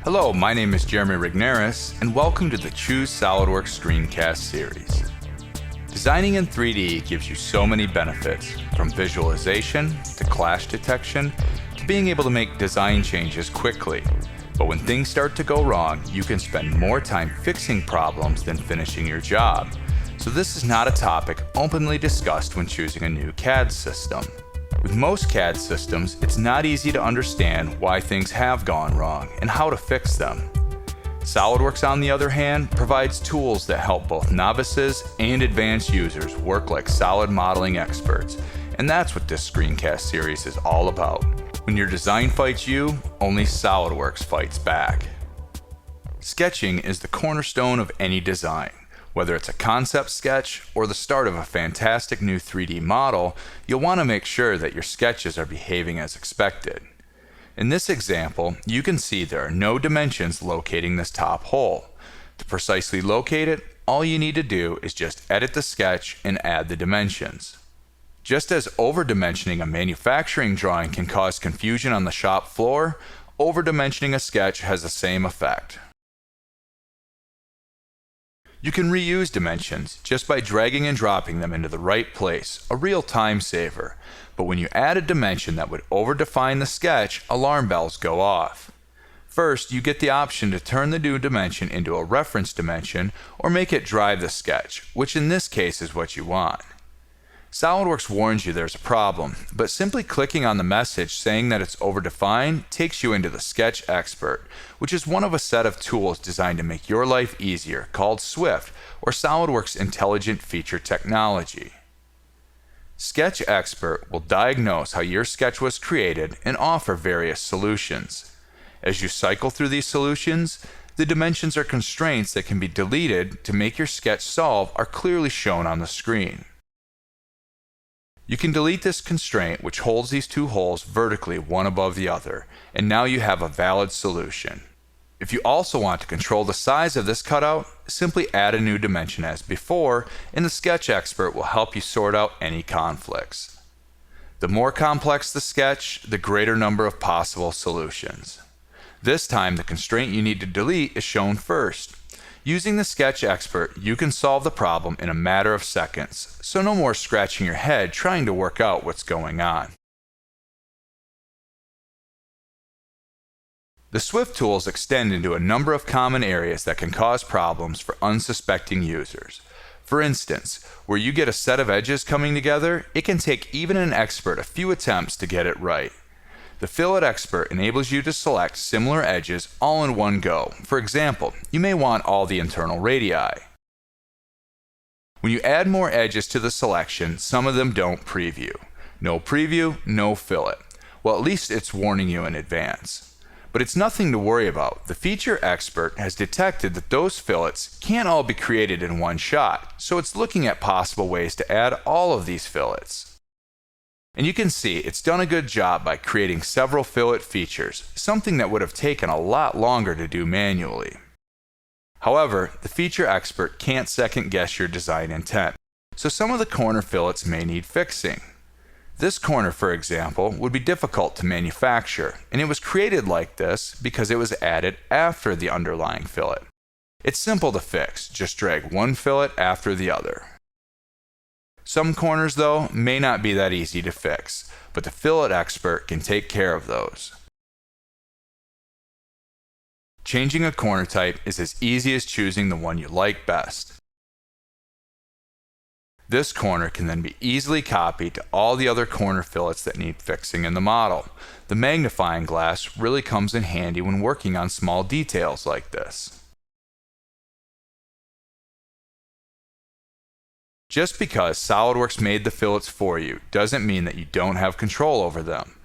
Hello, my name is Jeremy Rigneris, and welcome to the Choose SOLIDWORKS Screencast series. Designing in 3D gives you so many benefits, from visualization to clash detection to being able to make design changes quickly. But when things start to go wrong, you can spend more time fixing problems than finishing your job. So this is not a topic openly discussed when choosing a new CAD system. With most CAD systems, it's not easy to understand why things have gone wrong and how to fix them. SOLIDWORKS, on the other hand, provides tools that help both novices and advanced users work like solid modeling experts, and that's what this screencast series is all about. When your design fights you, only SOLIDWORKS fights back. Sketching is the cornerstone of any design. Whether it's a concept sketch or the start of a fantastic new 3D model, you'll want to make sure that your sketches are behaving as expected. In this example, you can see there are no dimensions locating this top hole. To precisely locate it, all you need to do is just edit the sketch and add the dimensions. Just as overdimensioning a manufacturing drawing can cause confusion on the shop floor, overdimensioning a sketch has the same effect. You can reuse dimensions just by dragging and dropping them into the right place, a real time saver. But when you add a dimension that would overdefine the sketch, alarm bells go off. First, you get the option to turn the new dimension into a reference dimension or make it drive the sketch, which in this case is what you want. SOLIDWORKS warns you there's a problem, but simply clicking on the message saying that it's overdefined takes you into the Sketch Expert, which is one of a set of tools designed to make your life easier, called SWIFT, or SOLIDWORKS Intelligent Feature Technology. Sketch Expert will diagnose how your sketch was created and offer various solutions. As you cycle through these solutions, the dimensions or constraints that can be deleted to make your sketch solve are clearly shown on the screen. You can delete this constraint, which holds these two holes vertically one above the other, and now you have a valid solution. If you also want to control the size of this cutout, simply add a new dimension as before, and the Sketch Expert will help you sort out any conflicts. The more complex the sketch, the greater number of possible solutions. This time, the constraint you need to delete is shown first. Using the Sketch Expert, you can solve the problem in a matter of seconds, so no more scratching your head trying to work out what's going on. The SWIFT tools extend into a number of common areas that can cause problems for unsuspecting users. For instance, where you get a set of edges coming together, it can take even an expert a few attempts to get it right. The Fillet Expert enables you to select similar edges all in one go. For example, you may want all the internal radii. When you add more edges to the selection, some of them don't preview. No preview, no fillet. Well, at least it's warning you in advance. But it's nothing to worry about. The Feature Expert has detected that those fillets can't all be created in one shot, so it's looking at possible ways to add all of these fillets. And you can see it's done a good job by creating several fillet features, something that would have taken a lot longer to do manually. However, the Feature Expert can't second guess your design intent, so some of the corner fillets may need fixing. This corner, for example, would be difficult to manufacture, and it was created like this because it was added after the underlying fillet. It's simple to fix, just drag one fillet after the other. Some corners, though, may not be that easy to fix, but the Fillet Expert can take care of those. Changing a corner type is as easy as choosing the one you like best. This corner can then be easily copied to all the other corner fillets that need fixing in the model. The magnifying glass really comes in handy when working on small details like this. Just because SOLIDWORKS made the fillets for you doesn't mean that you don't have control over them.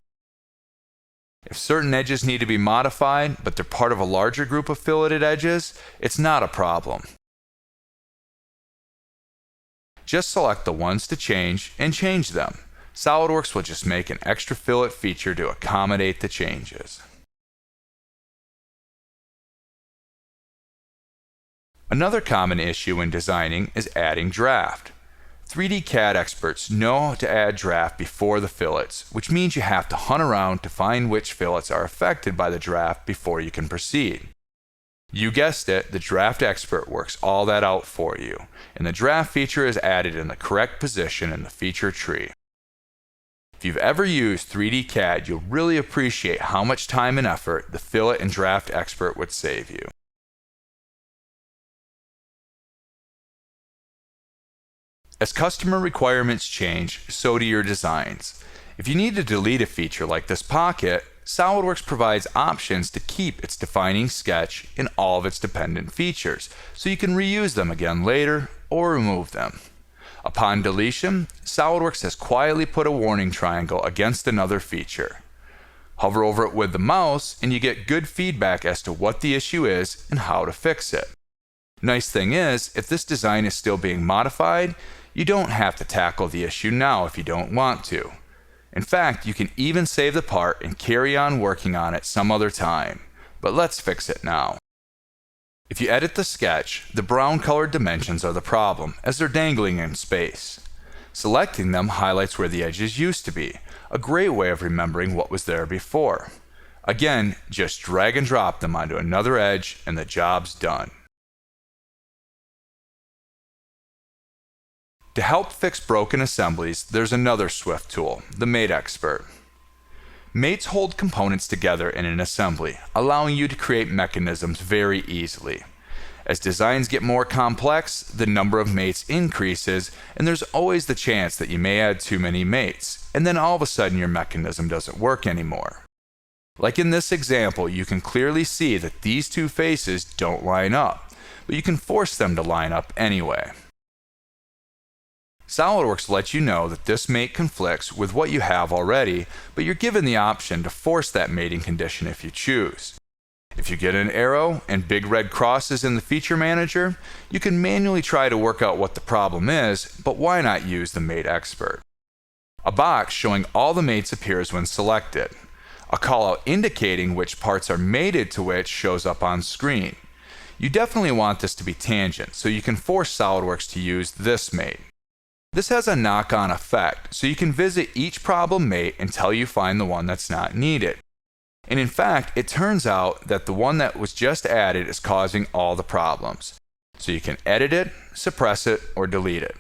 If certain edges need to be modified, but they're part of a larger group of filleted edges, it's not a problem. Just select the ones to change and change them. SOLIDWORKS will just make an extra fillet feature to accommodate the changes. Another common issue when designing is adding draft. 3D CAD experts know to add draft before the fillets, which means you have to hunt around to find which fillets are affected by the draft before you can proceed. You guessed it, the draft expert works all that out for you, and the draft feature is added in the correct position in the feature tree. If you've ever used 3D CAD, you'll really appreciate how much time and effort the fillet and draft expert would save you. As customer requirements change, so do your designs. If you need to delete a feature like this pocket, SOLIDWORKS provides options to keep its defining sketch and all of its dependent features, so you can reuse them again later or remove them. Upon deletion, SOLIDWORKS has quietly put a warning triangle against another feature. Hover over it with the mouse and you get good feedback as to what the issue is and how to fix it. Nice thing is, if this design is still being modified, you don't have to tackle the issue now if you don't want to. In fact, you can even save the part and carry on working on it some other time. But let's fix it now. If you edit the sketch, the brown colored dimensions are the problem, as they're dangling in space. Selecting them highlights where the edges used to be, a great way of remembering what was there before. Again, just drag and drop them onto another edge and the job's done. To help fix broken assemblies, there's another swift tool, the Mate Expert. Mates hold components together in an assembly, allowing you to create mechanisms very easily. As designs get more complex, the number of mates increases, and there's always the chance that you may add too many mates, and then all of a sudden your mechanism doesn't work anymore. Like in this example, you can clearly see that these two faces don't line up, but you can force them to line up anyway. SOLIDWORKS lets you know that this mate conflicts with what you have already, but you're given the option to force that mating condition if you choose. If you get an arrow and big red crosses in the feature manager, you can manually try to work out what the problem is, but why not use the Mate Expert? A box showing all the mates appears when selected. A callout indicating which parts are mated to which shows up on screen. You definitely want this to be tangent, so you can force SOLIDWORKS to use this mate. This has a knock-on effect, so you can visit each problem mate until you find the one that's not needed. And in fact, it turns out that the one that was just added is causing all the problems. So you can edit it, suppress it, or delete it.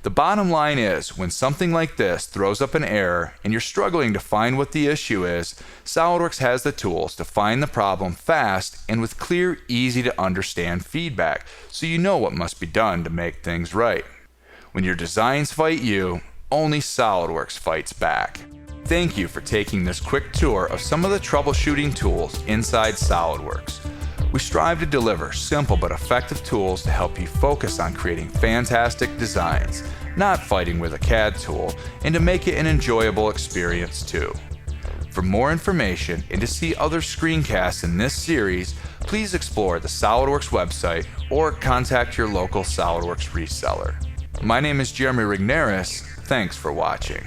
The bottom line is, when something like this throws up an error and you're struggling to find what the issue is, SOLIDWORKS has the tools to find the problem fast and with clear, easy to understand feedback, so you know what must be done to make things right. When your designs fight you, only SOLIDWORKS fights back. Thank you for taking this quick tour of some of the troubleshooting tools inside SOLIDWORKS. We strive to deliver simple but effective tools to help you focus on creating fantastic designs, not fighting with a CAD tool, and to make it an enjoyable experience too. For more information and to see other screencasts in this series, please explore the SOLIDWORKS website or contact your local SOLIDWORKS reseller. My name is Jeremy Rigneris. Thanks for watching.